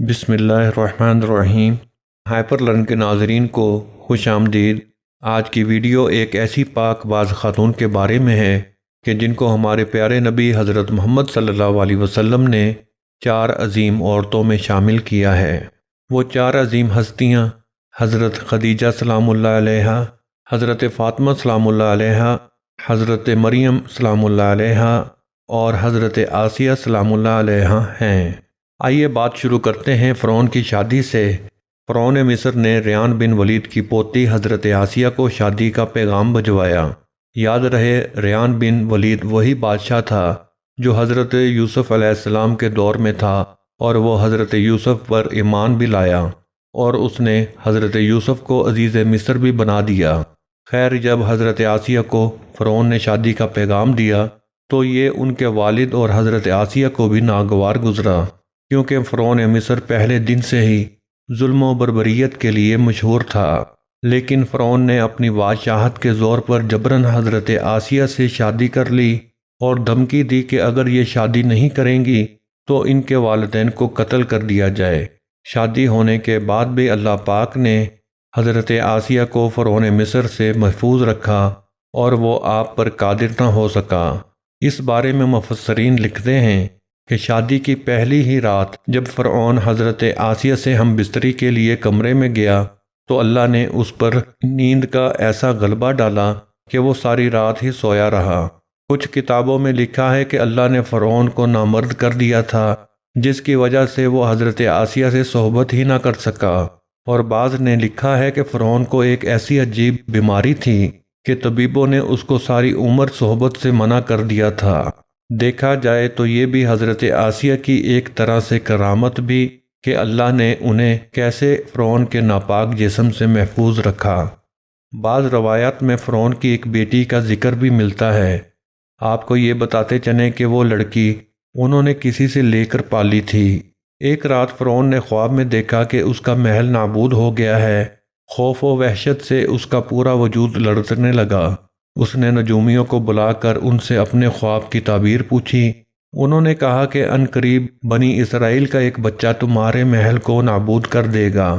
بسم اللہ الرحمن الرحیم۔ ہائپر لرن کے ناظرین کو خوش آمدید۔ آج کی ویڈیو ایک ایسی پاک باز خاتون کے بارے میں ہے کہ جن کو ہمارے پیارے نبی حضرت محمد صلی اللہ علیہ وسلم نے 4 عظیم عورتوں میں شامل کیا ہے۔ وہ 4 عظیم ہستیاں حضرت خدیجہ سلام اللہ علیہا، حضرت فاطمہ سلام اللہ علیہا، حضرت مریم سلام اللہ علیہا اور حضرت آسیہ سلام اللہ علیہا ہیں۔ آئیے بات شروع کرتے ہیں فرعون کی شادی سے۔ فرعون مصر نے ریان بن ولید کی پوتی حضرت آسیہ کو شادی کا پیغام بھجوایا۔ یاد رہے ریان بن ولید وہی بادشاہ تھا جو حضرت یوسف علیہ السلام کے دور میں تھا، اور وہ حضرت یوسف پر ایمان بھی لایا اور اس نے حضرت یوسف کو عزیز مصر بھی بنا دیا۔ خیر، جب حضرت آسیہ کو فرعون نے شادی کا پیغام دیا تو یہ ان کے والد اور حضرت آسیہ کو بھی ناگوار گزرا، کیونکہ فرعون مصر پہلے دن سے ہی ظلم و بربریت کے لیے مشہور تھا۔ لیکن فرعون نے اپنی بادشاہت کے زور پر جبراً حضرت آسیہ سے شادی کر لی اور دھمکی دی کہ اگر یہ شادی نہیں کریں گی تو ان کے والدین کو قتل کر دیا جائے۔ شادی ہونے کے بعد بھی اللہ پاک نے حضرت آسیہ کو فرعون مصر سے محفوظ رکھا اور وہ آپ پر قادر نہ ہو سکا۔ اس بارے میں مفسرین لکھتے ہیں کہ شادی کی پہلی ہی رات جب فرعون حضرت آسیہ سے ہم بستری کے لیے کمرے میں گیا تو اللہ نے اس پر نیند کا ایسا غلبہ ڈالا کہ وہ ساری رات ہی سویا رہا۔ کچھ کتابوں میں لکھا ہے کہ اللہ نے فرعون کو نامرد کر دیا تھا، جس کی وجہ سے وہ حضرت آسیہ سے صحبت ہی نہ کر سکا، اور بعض نے لکھا ہے کہ فرعون کو ایک ایسی عجیب بیماری تھی کہ طبیبوں نے اس کو ساری عمر صحبت سے منع کر دیا تھا۔ دیکھا جائے تو یہ بھی حضرت آسیہ کی ایک طرح سے کرامت بھی کہ اللہ نے انہیں کیسے فرعون کے ناپاک جسم سے محفوظ رکھا۔ بعض روایات میں فرعون کی ایک بیٹی کا ذکر بھی ملتا ہے۔ آپ کو یہ بتاتے چلیں کہ وہ لڑکی انہوں نے کسی سے لے کر پالی تھی۔ ایک رات فرعون نے خواب میں دیکھا کہ اس کا محل نابود ہو گیا ہے۔ خوف و وحشت سے اس کا پورا وجود لرزنے لگا۔ اس نے نجومیوں کو بلا کر ان سے اپنے خواب کی تعبیر پوچھی۔ انہوں نے کہا کہ عنقریب بنی اسرائیل کا ایک بچہ تمہارے محل کو نابود کر دے گا۔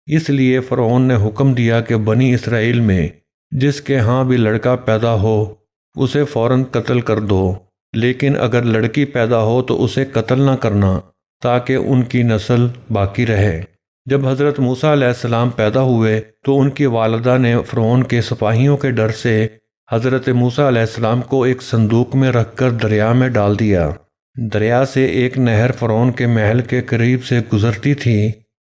اس لیے فرعون نے حکم دیا کہ بنی اسرائیل میں جس کے ہاں بھی لڑکا پیدا ہو اسے فوراً قتل کر دو، لیکن اگر لڑکی پیدا ہو تو اسے قتل نہ کرنا تاکہ ان کی نسل باقی رہے۔ جب حضرت موسیٰ علیہ السلام پیدا ہوئے تو ان کی والدہ نے فرعون کے سپاہیوں کے ڈر سے حضرت موسیٰ علیہ السلام کو ایک صندوق میں رکھ کر دریا میں ڈال دیا۔ دریا سے ایک نہر فرعون کے محل کے قریب سے گزرتی تھی۔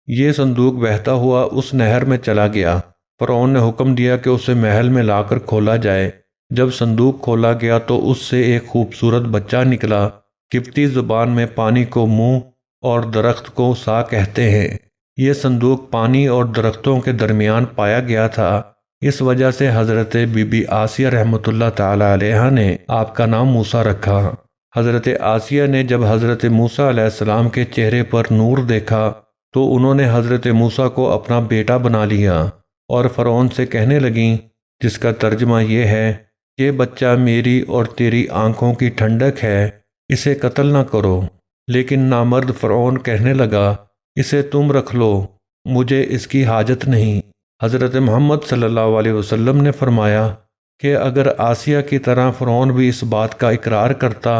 یہ صندوق بہتا ہوا اس نہر میں چلا گیا۔ فرعون نے حکم دیا کہ اسے محل میں لا کر کھولا جائے۔ جب صندوق کھولا گیا تو اس سے ایک خوبصورت بچہ نکلا۔ قبطی زبان میں پانی کو منہ اور درخت کو سا کہتے ہیں۔ یہ صندوق پانی اور درختوں کے درمیان پایا گیا تھا۔ اس وجہ سے حضرت بی بی آسیہ رحمۃ اللہ تعالی علیہا نے آپ کا نام موسیٰ رکھا۔ حضرت آسیہ نے جب حضرت موسیٰ علیہ السلام کے چہرے پر نور دیکھا تو انہوں نے حضرت موسیٰ کو اپنا بیٹا بنا لیا اور فرعون سے کہنے لگیں، جس کا ترجمہ یہ ہے، یہ بچہ میری اور تیری آنکھوں کی ٹھنڈک ہے، اسے قتل نہ کرو۔ لیکن نامرد فرعون کہنے لگا، اسے تم رکھ لو، مجھے اس کی حاجت نہیں۔ حضرت محمد صلی اللہ علیہ وسلم نے فرمایا کہ اگر آسیہ کی طرح فرعون بھی اس بات کا اقرار کرتا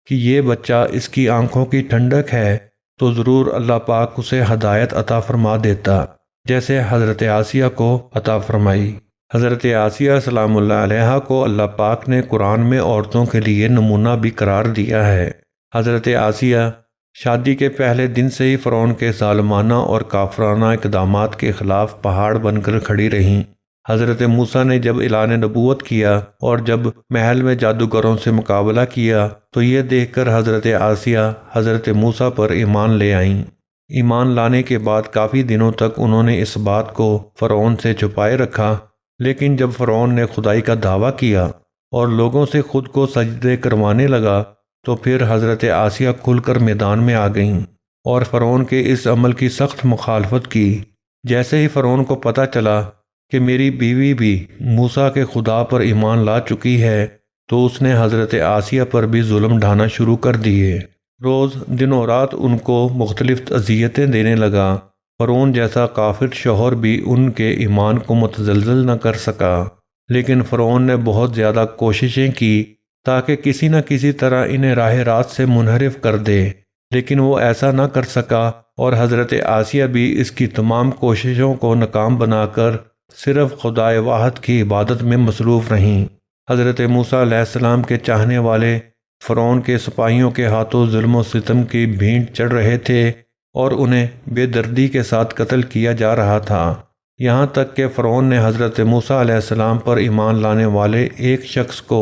کہ یہ بچہ اس کی آنکھوں کی ٹھنڈک ہے تو ضرور اللہ پاک اسے ہدایت عطا فرما دیتا، جیسے حضرت آسیہ کو عطا فرمائی۔ حضرت آسیہ سلام اللہ علیہا کو اللہ پاک نے قرآن میں عورتوں کے لیے نمونہ بھی قرار دیا ہے۔ حضرت آسیہ شادی کے پہلے دن سے ہی فرعون کے ظالمانہ اور کافرانہ اقدامات کے خلاف پہاڑ بن کر کھڑی رہیں۔ حضرت موسیٰ نے جب اعلان نبوت کیا اور جب محل میں جادوگروں سے مقابلہ کیا تو یہ دیکھ کر حضرت آسیہ حضرت موسیٰ پر ایمان لے آئیں۔ ایمان لانے کے بعد کافی دنوں تک انہوں نے اس بات کو فرعون سے چھپائے رکھا، لیکن جب فرعون نے خدائی کا دعویٰ کیا اور لوگوں سے خود کو سجدے کروانے لگا تو پھر حضرت آسیہ کھل کر میدان میں آ گئیں اور فرعون کے اس عمل کی سخت مخالفت کی۔ جیسے ہی فرعون کو پتہ چلا کہ میری بیوی بھی موسیٰ کے خدا پر ایمان لا چکی ہے تو اس نے حضرت آسیہ پر بھی ظلم ڈھانا شروع کر دیے۔ روز دن و رات ان کو مختلف اذیتیں دینے لگا۔ فرعون جیسا کافر شوہر بھی ان کے ایمان کو متزلزل نہ کر سکا، لیکن فرعون نے بہت زیادہ کوششیں کی تاکہ کسی نہ کسی طرح انہیں راہ راست سے منحرف کر دے، لیکن وہ ایسا نہ کر سکا، اور حضرت آسیہ بھی اس کی تمام کوششوں کو ناکام بنا کر صرف خدائے واحد کی عبادت میں مصروف رہیں۔ حضرت موسیٰ علیہ السلام کے چاہنے والے فرعون کے سپاہیوں کے ہاتھوں ظلم و ستم کی بھینٹ چڑھ رہے تھے اور انہیں بے دردی کے ساتھ قتل کیا جا رہا تھا، یہاں تک کہ فرعون نے حضرت موسیٰ علیہ السلام پر ایمان لانے والے ایک شخص کو،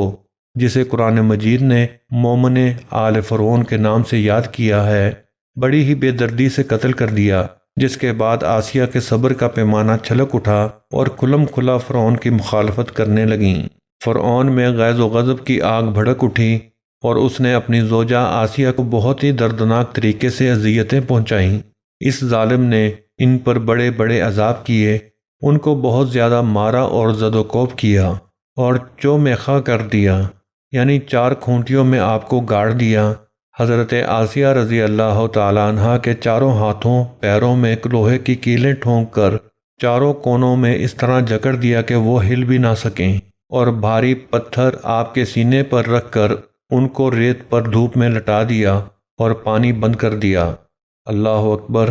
جسے قرآن مجید نے مومن آل فرعون کے نام سے یاد کیا ہے، بڑی ہی بے دردی سے قتل کر دیا، جس کے بعد آسیہ کے صبر کا پیمانہ چھلک اٹھا اور کھلم کھلا فرعون کی مخالفت کرنے لگیں۔ فرعون میں غیظ و غضب کی آگ بھڑک اٹھی اور اس نے اپنی زوجہ آسیہ کو بہت ہی دردناک طریقے سے اذیتیں پہنچائیں۔ اس ظالم نے ان پر بڑے بڑے عذاب کیے، ان کو بہت زیادہ مارا اور زد و کوب کیا اور چومیخا کر دیا، یعنی 4 کھونٹیوں میں آپ کو گاڑ دیا۔ حضرت آسیہ رضی اللہ تعالیٰ عنہ کے چاروں ہاتھوں پیروں میں لوہے کی کیلیں ٹھونک کر چاروں کونوں میں اس طرح جکڑ دیا کہ وہ ہل بھی نہ سکیں، اور بھاری پتھر آپ کے سینے پر رکھ کر ان کو ریت پر دھوپ میں لٹا دیا اور پانی بند کر دیا۔ اللہ اکبر!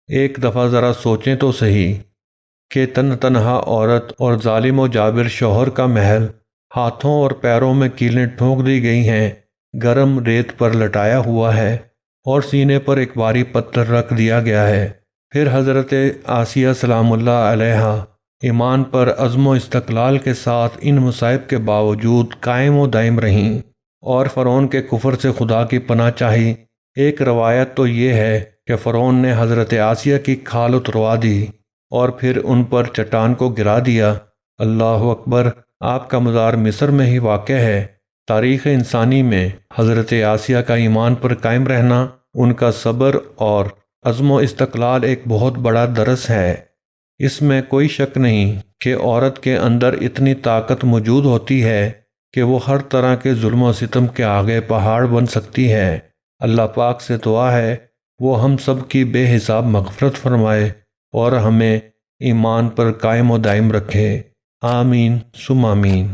ایک دفعہ ذرا سوچیں تو صحیح کہ تنہا عورت اور ظالم و جابر شوہر کا محل ہاتھوں اور پیروں میں کیلیں ٹھونک دی گئی ہیں، گرم ریت پر لٹایا ہوا ہے اور سینے پر ایک بھاری پتھر رکھ دیا گیا ہے۔ پھر حضرت آسیہ سلام اللہ علیہا ایمان پر عزم و استقلال کے ساتھ ان مصائب کے باوجود قائم و دائم رہیں اور فرعون کے کفر سے خدا کی پناہ چاہی۔ ایک روایت تو یہ ہے کہ فرعون نے حضرت آسیہ کی کھال اتروا دی اور پھر ان پر چٹان کو گرا دیا۔ اللہ اکبر! آپ کا مزار مصر میں ہی واقع ہے۔ تاریخ انسانی میں حضرت آسیہ کا ایمان پر قائم رہنا، ان کا صبر اور عزم و استقلال ایک بہت بڑا درس ہے۔ اس میں کوئی شک نہیں کہ عورت کے اندر اتنی طاقت موجود ہوتی ہے کہ وہ ہر طرح کے ظلم و ستم کے آگے پہاڑ بن سکتی ہے۔ اللہ پاک سے دعا ہے وہ ہم سب کی بے حساب مغفرت فرمائے اور ہمیں ایمان پر قائم و دائم رکھے۔ آمین ثم آمین۔